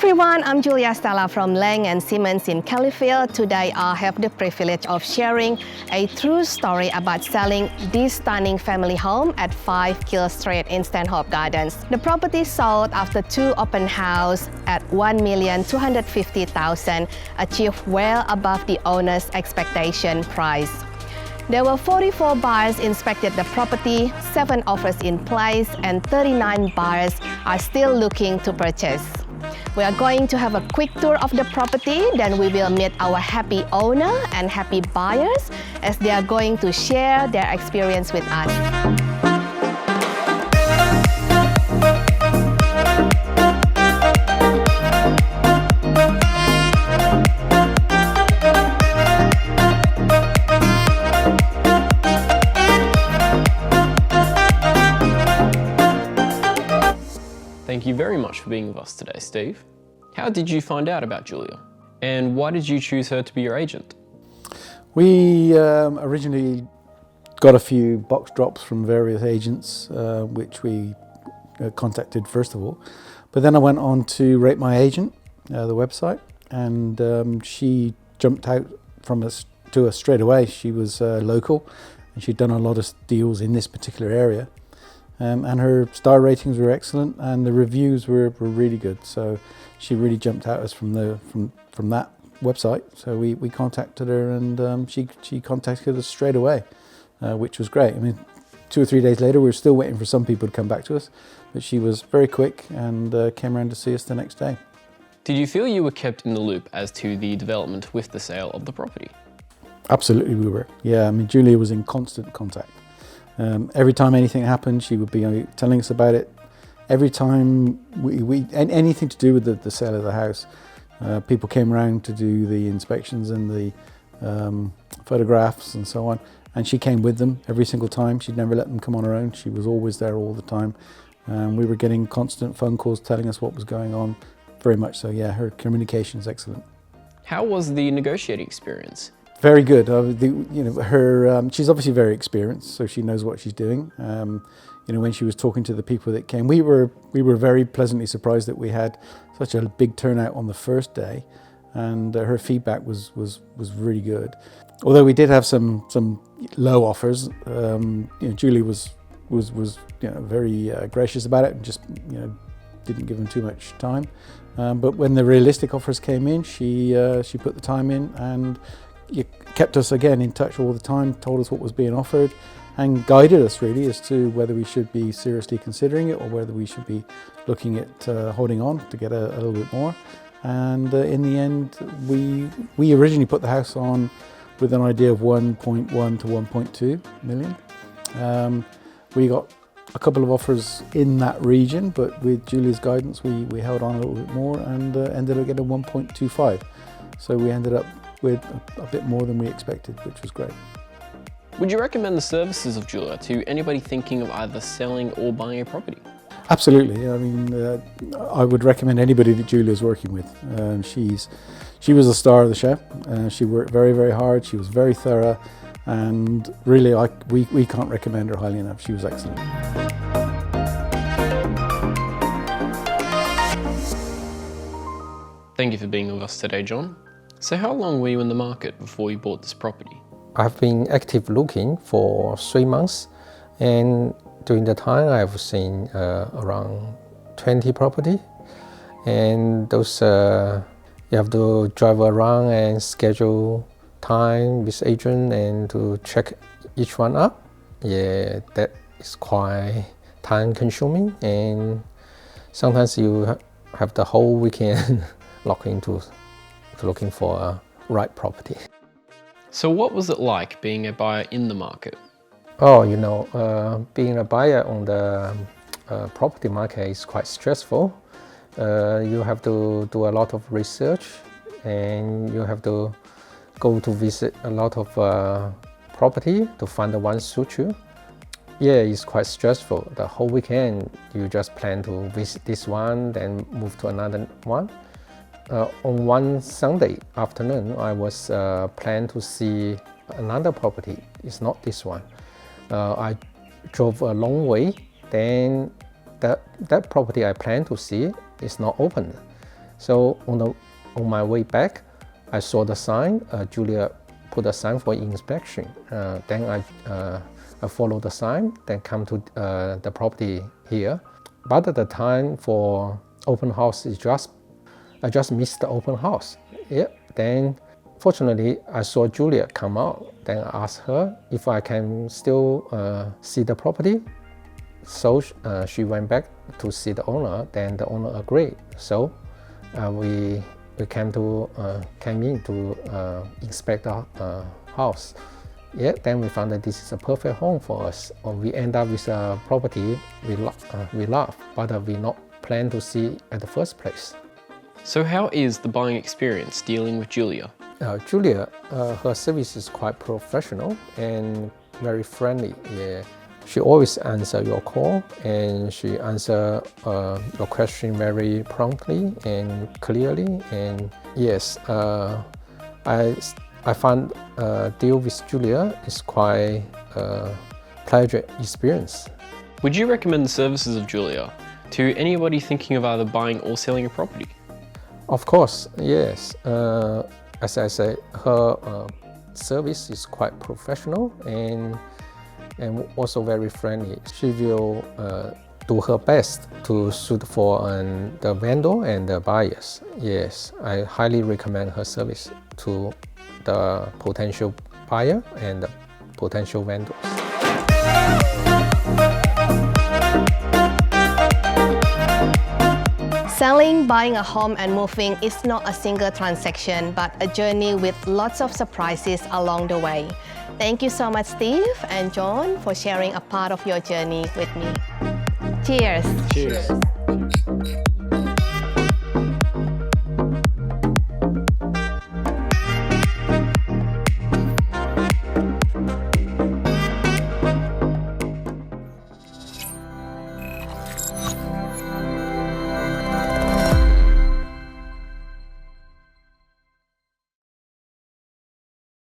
everyone, I'm Julia Stella from Laing Simmons in California. Today I have the privilege of sharing a true story about selling this stunning family home at 5 Kill Street in Stanhope Gardens. The property sold after 2 open house at $1,250,000, achieved well above the owner's expectation price. There were 44 buyers inspected the property, 7 offers in place, and 39 buyers are still looking to purchase. We are going to have a quick tour of the property, then we will meet our happy owner and happy buyers as they are going to share their experience with us. Thank you very much for being with us today, Steve. How did you find out about Julia? And why did you choose her to be your agent? We originally got a few box drops from various agents, which we contacted first of all. But then I went on to Rate My Agent, the website, and she jumped out to us straight away. She was local, and she'd done a lot of deals in this particular area. And her star ratings were excellent, and the reviews were really good. So she really jumped out at us from that website. So we contacted her, and she contacted us straight away, which was great. I mean, 2 or 3 days later, we were still waiting for some people to come back to us, but she was very quick and came around to see us the next day. Did you feel you were kept in the loop as to the development with the sale of the property? Absolutely, we were. Yeah, I mean, Julia was in constant contact. Every time anything happened, she would be telling us about it. Every time anything to do with the sale of the house, people came around to do the inspections and the photographs and so on, and she came with them every single time. She'd never let them come on her own. She was always there all the time. We were getting constant phone calls telling us what was going on. Very much so, yeah, her communication is excellent. How was the negotiating experience? Very good. She's obviously very experienced, so she knows what she's doing. When she was talking to the people that came, we were very pleasantly surprised that we had such a big turnout on the first day, and her feedback was really good. Although we did have some low offers, Julie was very gracious about it and just didn't give them too much time. But when the realistic offers came in, she put the time in and kept us again in touch all the time, told us what was being offered, and guided us really as to whether we should be seriously considering it or whether we should be looking at holding on to get a little bit more. And in the end, we originally put the house on with an idea of 1.1 to 1.2 million. We got a couple of offers in that region, but with Julia's guidance, we held on a little bit more and ended up getting 1.25. So we ended up with a bit more than we expected, which was great. Would you recommend the services of Julia to anybody thinking of either selling or buying a property? Absolutely. I mean, I would recommend anybody that Julia's working with. She was a star of the show. She worked very, very hard. She was very thorough, and really, we can't recommend her highly enough. She was excellent. Thank you for being with us today, John. So how long were you in the market before you bought this property? I've been active looking for 3 months, and during the time I've seen around 20 property, and those you have to drive around and schedule time with agent and to check each one up. Yeah, that is quite time consuming, and sometimes you have the whole weekend locked into looking for a right property. So what was it like being a buyer in the market? Oh, being a buyer on the property market is quite stressful. You have to do a lot of research, and you have to go to visit a lot of property to find the one suit you. Yeah, it's quite stressful. The whole weekend you just plan to visit this one, then move to another one. On one Sunday afternoon, I was planned to see another property. It's not this one. I drove a long way, then that property I planned to see is not open. So on my way back, I saw the sign. Julia put a sign for inspection. Then I followed the sign, then come to the property here. But at the time for open house, I just missed the open house. Yeah. Then fortunately, I saw Julia come out. Then I asked her if I can still see the property. So she went back to see the owner. Then the owner agreed. So we came in to inspect the house. Yeah, then we found that this is a perfect home for us. We end up with a property we love, but we not plan to see at the first place. So how is the buying experience dealing with Julia? Julia, her service is quite professional and very friendly. Yeah. She always answers your call, and she answers your question very promptly and clearly. And yes, I found deal with Julia is quite pleasure experience. Would you recommend the services of Julia to anybody thinking of either buying or selling a property? Of course, yes. As I said, her service is quite professional and also very friendly. She will do her best to suit for the vendor and the buyers. Yes, I highly recommend her service to the potential buyer and the potential vendors. Selling, buying a home and moving is not a single transaction, but a journey with lots of surprises along the way. Thank you so much, Steve and John, for sharing a part of your journey with me. Cheers. Cheers.